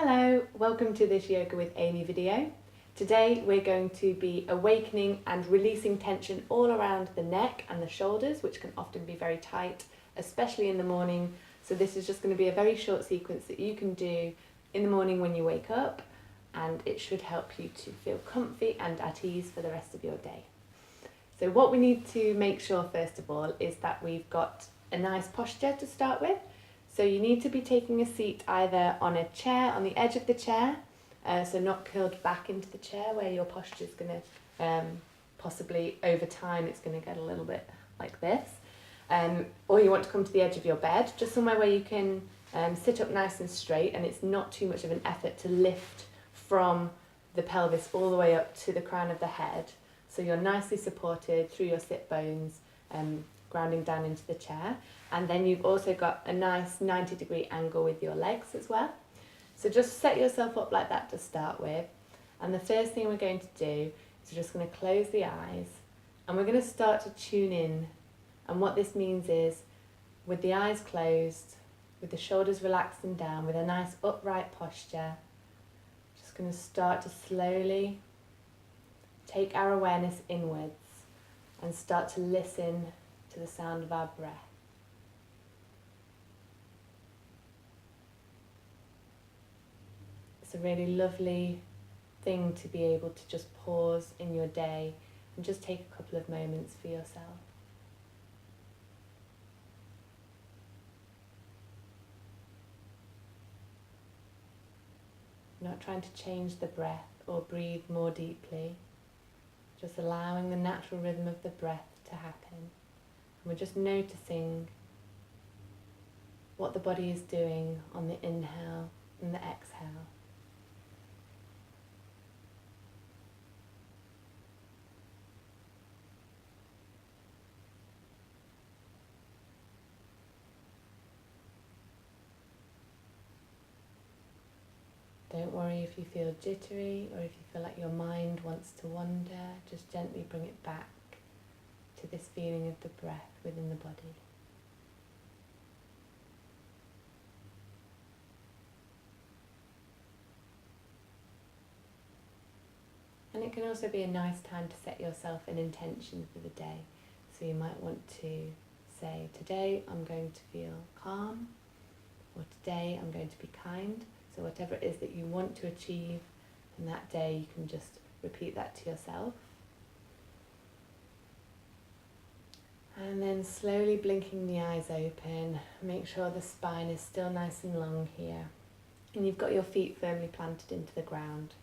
Hello, welcome to this Yoga with Amy video. Today we're going to be awakening and releasing tension all around the neck and the shoulders, which can often be very tight, especially in the morning. So this is just going to be a very short sequence that you can do in the morning when you wake up, and it should help you to feel comfy and at ease for the rest of your day. So what we need to make sure first of all is that we've got a nice posture to start with. So you need to be taking a seat either on a chair, on the edge of the chair, so not curled back into the chair where your posture is going to, possibly over time it's going to get a little bit like this. Or you want to come to the edge of your bed, just somewhere where you can sit up nice and straight and it's not too much of an effort to lift from the pelvis all the way up to the crown of the head. So you're nicely supported through your sit bones, grounding down into the chair, and then you've also got a nice 90-degree angle with your legs as well. So just set yourself up like that to start with, and the first thing we're going to do is we're just going to close the eyes and we're going to start to tune in. And what this means is, with the eyes closed, with the shoulders relaxed and down, with a nice upright posture, just going to start to slowly take our awareness inwards and start to listen to the sound of our breath. It's a really lovely thing to be able to just pause in your day and just take a couple of moments for yourself. Not trying to change the breath or breathe more deeply, just allowing the natural rhythm of the breath to happen. And we're just noticing what the body is doing on the inhale and the exhale. Don't worry if you feel jittery or if you feel like your mind wants to wander, just gently bring it back to this feeling of the breath within the body. And it can also be a nice time to set yourself an intention for the day. So you might want to say, today I'm going to feel calm, or today I'm going to be kind. So whatever it is that you want to achieve in that day, you can just repeat that to yourself. And then slowly blinking the eyes open, make sure the spine is still nice and long here. And you've got your feet firmly planted into the ground.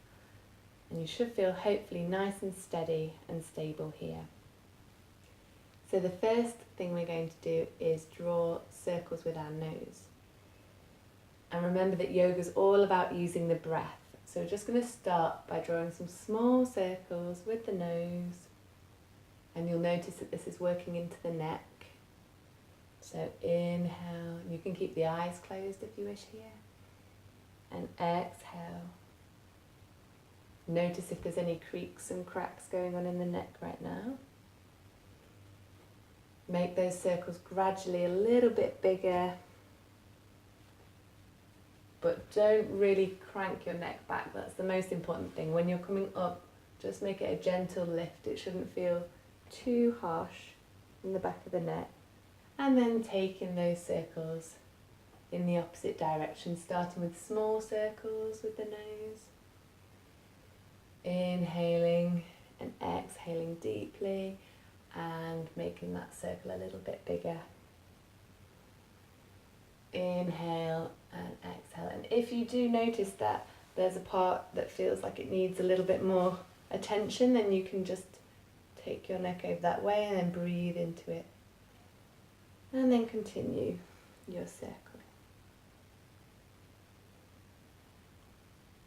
And you should feel hopefully nice and steady and stable here. So the first thing we're going to do is draw circles with our nose. And remember that yoga is all about using the breath. So we're just going to start by drawing some small circles with the nose. And you'll notice that this is working into the neck. So inhale, you can keep the eyes closed if you wish here. And exhale. Notice if there's any creaks and cracks going on in the neck right now. Make those circles gradually a little bit bigger. But don't really crank your neck back. That's the most important thing. When you're coming up, just make it a gentle lift. It shouldn't feel too harsh in the back of the neck. And then taking those circles in the opposite direction, starting with small circles with the nose. Inhaling and exhaling deeply and making that circle a little bit bigger. Inhale and exhale. And if you do notice that there's a part that feels like it needs a little bit more attention, then you can just take your neck over that way and then breathe into it. And then continue your circle.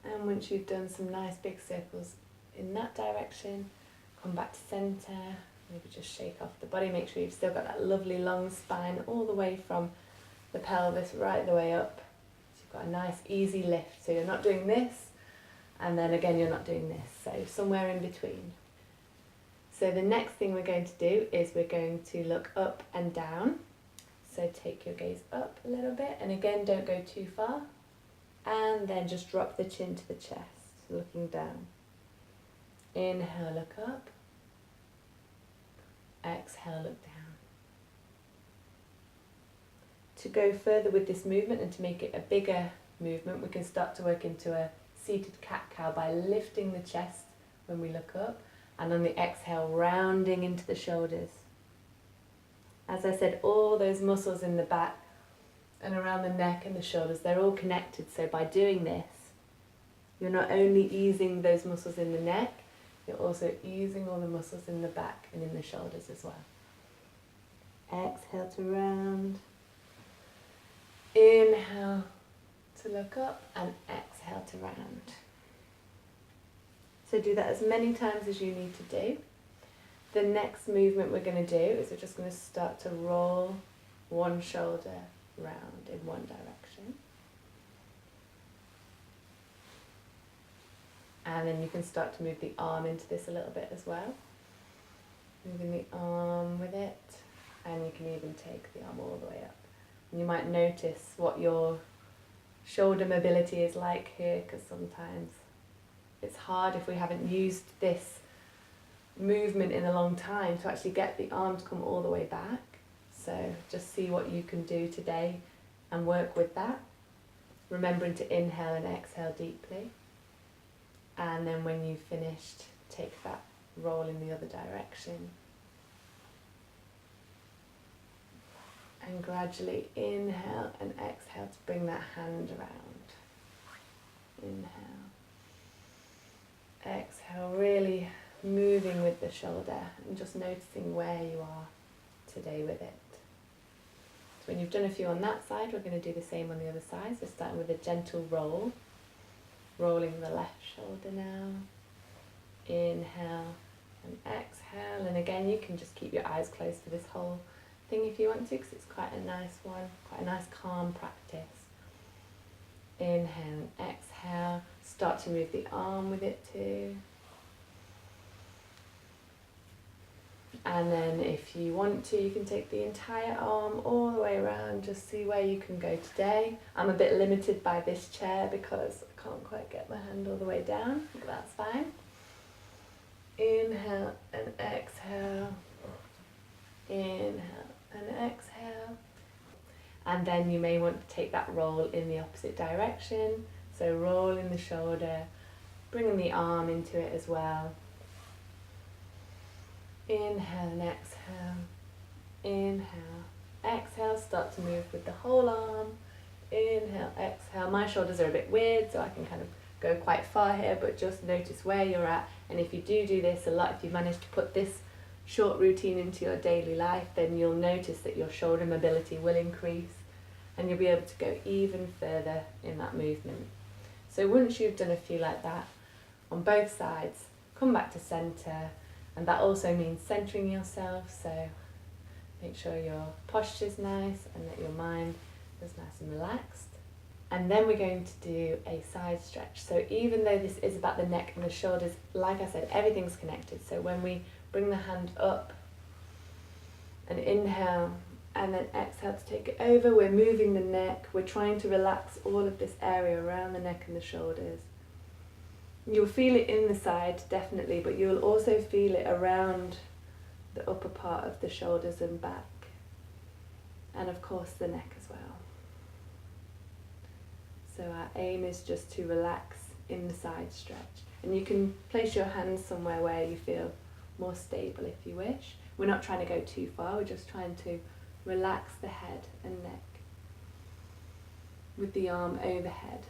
And once you've done some nice big circles in that direction, come back to centre, maybe just shake off the body, make sure you've still got that lovely long spine all the way from the pelvis right the way up. So you've got a nice easy lift, so you're not doing this, and then again you're not doing this, so somewhere in between. So the next thing we're going to do is we're going to look up and down. So take your gaze up a little bit, and again don't go too far. And then just drop the chin to the chest, looking down. Inhale, look up. Exhale, look down. To go further with this movement and to make it a bigger movement, we can start to work into a seated cat-cow by lifting the chest when we look up, and on the exhale, rounding into the shoulders. As I said, all those muscles in the back and around the neck and the shoulders, they're all connected. So by doing this, you're not only easing those muscles in the neck, you're also easing all the muscles in the back and in the shoulders as well. Exhale to round. Inhale to look up, and exhale to round. So do that as many times as you need to do. The next movement we're going to do is we're just going to start to roll one shoulder round in one direction. And then you can start to move the arm into this a little bit as well. Moving the arm with it, and you can even take the arm all the way up. And you might notice what your shoulder mobility is like here, because sometimes it's hard if we haven't used this movement in a long time to actually get the arm to come all the way back. So just see what you can do today and work with that. Remembering to inhale and exhale deeply. And then when you've finished, take that roll in the other direction. And gradually inhale and exhale to bring that hand around. Inhale. Exhale, really moving with the shoulder and just noticing where you are today with it. So when you've done a few on that side, we're going to do the same on the other side. So starting with a gentle roll. Rolling the left shoulder now. Inhale and exhale. And again, you can just keep your eyes closed for this whole thing if you want to, because it's quite a nice one, quite a nice calm practice. Inhale and exhale. Start to move the arm with it too. And then if you want to, you can take the entire arm all the way around, just see where you can go today. I'm a bit limited by this chair because I can't quite get my hand all the way down, but that's fine. Inhale and exhale. Inhale and exhale. And then you may want to take that roll in the opposite direction. So rolling the shoulder, bringing the arm into it as well. Inhale and exhale. Inhale, exhale. Start to move with the whole arm. Inhale, exhale. My shoulders are a bit weird, so I can kind of go quite far here, but just notice where you're at. And if you do this a lot, if you manage to put this short routine into your daily life, then you'll notice that your shoulder mobility will increase and you'll be able to go even further in that movement. So once you've done a few like that on both sides, come back to center, and that also means centering yourself, so make sure your posture's nice and that your mind is nice and relaxed. And then we're going to do a side stretch. So even though this is about the neck and the shoulders, like I said, everything's connected. So when we bring the hand up and inhale and then exhale to take it over, we're moving the neck, we're trying to relax all of this area around the neck and the shoulders. You'll feel it in the side, definitely, but you'll also feel it around the upper part of the shoulders and back, and of course the neck as well. So our aim is just to relax in the side stretch, and you can place your hands somewhere where you feel more stable if you wish. We're not trying to go too far, we're just trying to relax the head and neck with the arm overhead.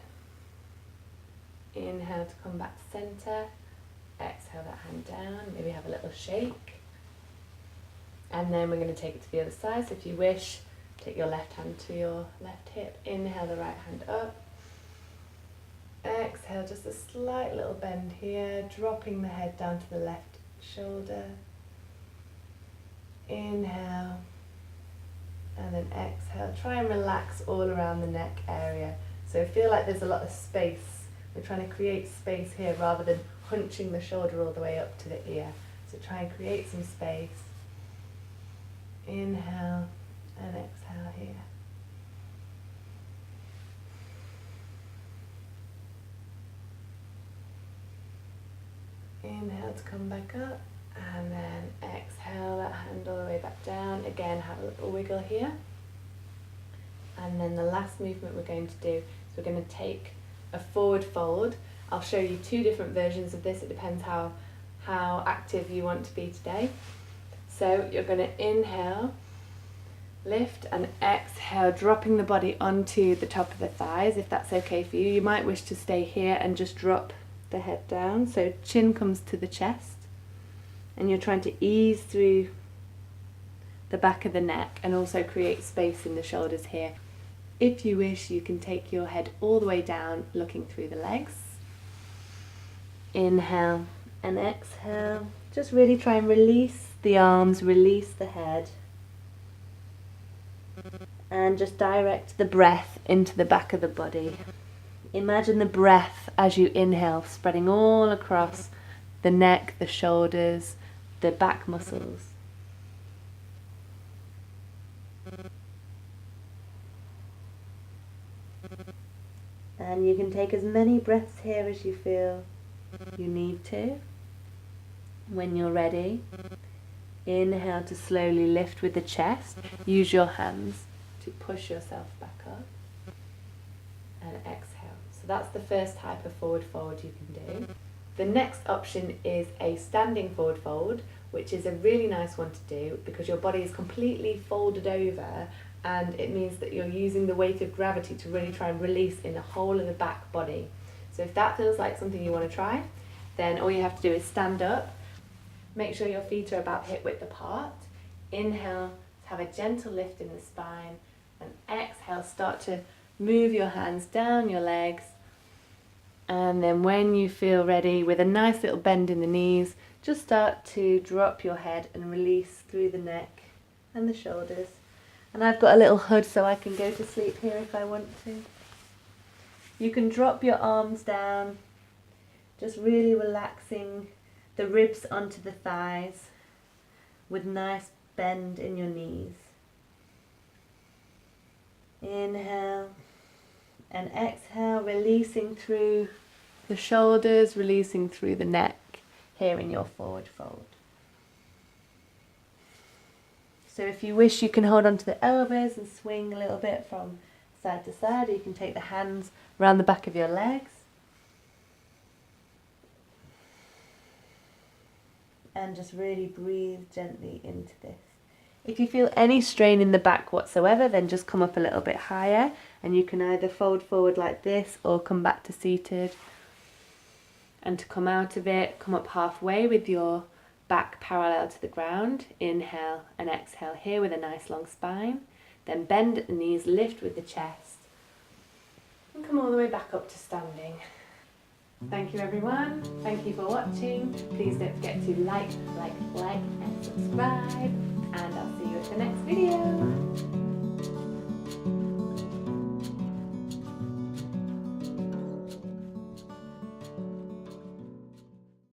Inhale to come back to center, exhale that hand down, maybe have a little shake. And then we're going to take it to the other side, so if you wish, take your left hand to your left hip, inhale the right hand up, exhale just a slight little bend here, dropping the head down to the left shoulder, inhale, and then exhale. Try and relax all around the neck area, so feel like there's a lot of space. We're trying to create space here rather than hunching the shoulder all the way up to the ear. So try and create some space. Inhale and exhale here. Inhale to come back up, and then exhale that hand all the way back down. Again, have a little wiggle here. And then the last movement we're going to do is we're going to take a forward fold. I'll show you two different versions of this. It depends how active you want to be today. So you're going to inhale, lift, and exhale, dropping the body onto the top of the thighs, if that's okay for you. You might wish to stay here and just drop the head down. So chin comes to the chest, and you're trying to ease through the back of the neck and also create space in the shoulders here. If you wish, you can take your head all the way down, looking through the legs. Inhale and exhale. Just really try and release the arms, release the head. And just direct the breath into the back of the body. Imagine the breath as you inhale, spreading all across the neck, the shoulders, the back muscles. And you can take as many breaths here as you feel you need to. When you're ready, inhale to slowly lift with the chest. Use your hands to push yourself back up. And exhale. So that's the first type of forward fold you can do. The next option is a standing forward fold, which is a really nice one to do because your body is completely folded over, and it means that you're using the weight of gravity to really try and release in the whole of the back body. So if that feels like something you want to try, then all you have to do is stand up. Make sure your feet are about hip width apart. Inhale to have a gentle lift in the spine, and exhale, start to move your hands down your legs. And then when you feel ready, with a nice little bend in the knees, just start to drop your head and release through the neck and the shoulders. And I've got a little hood so I can go to sleep here if I want to. You can drop your arms down, just really relaxing the ribs onto the thighs with nice bend in your knees. Inhale and exhale, releasing through the shoulders, releasing through the neck here in your forward fold. So if you wish, you can hold onto the elbows and swing a little bit from side to side, or you can take the hands around the back of your legs. And just really breathe gently into this. If you feel any strain in the back whatsoever, then just come up a little bit higher, and you can either fold forward like this or come back to seated. And to come out of it, come up halfway with your back parallel to the ground. Inhale and exhale here with a nice long spine. Then bend at the knees, lift with the chest, and come all the way back up to standing. Thank you everyone. Thank you for watching. Please don't forget to like, and subscribe, and I'll see you